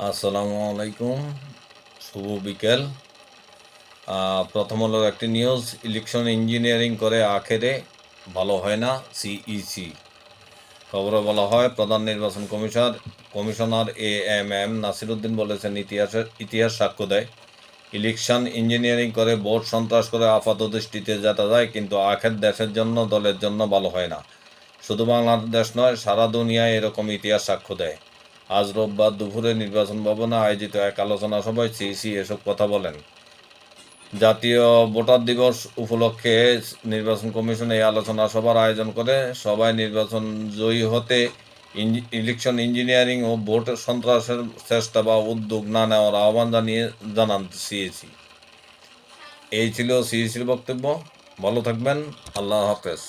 আসসালামু আলাইকুম, শুভ বিকেল। প্রথম হলো একটি নিউজ, ইলেকশন ইঞ্জিনিয়ারিং করে আখেরে ভালো হয় না সিইসি। খবরে বলা হয়, প্রধান নির্বাচন কমিশনার এএমএম নাসিরউদ্দিন বলেছেন, ইতিহাস সাক্ষ্য দেয় ইলেকশন ইঞ্জিনিয়ারিং করে ভোট সন্ত্রাস করে আপাত দৃষ্টিতে যেতে যায়, কিন্তু আখের দেশের জন্য, দলের জন্য ভালো হয় না। শুধু বাংলাদেশ নয়, সারা দুনিয়ায় এরকম ইতিহাস সাক্ষ্য দেয়। আজ রোববার দুপুরে নির্বাচন ভবনে আয়োজিত এক আলোচনা সভায় সিইসি এসব কথা বলেন। জাতীয় ভোটার দিবস উপলক্ষে নির্বাচন কমিশন এই আলোচনা সভার আয়োজন করে। সবাই নির্বাচন জয়ী হতে ইলেকশন ইঞ্জিনিয়ারিং ও ভোট সন্ত্রাসের চেষ্টা বা উদ্যোগ না নেওয়ার আহ্বান জানান সিইসি। এই ছিল সিইসির বক্তব্য। ভালো থাকবেন, আল্লাহ হাফেজ।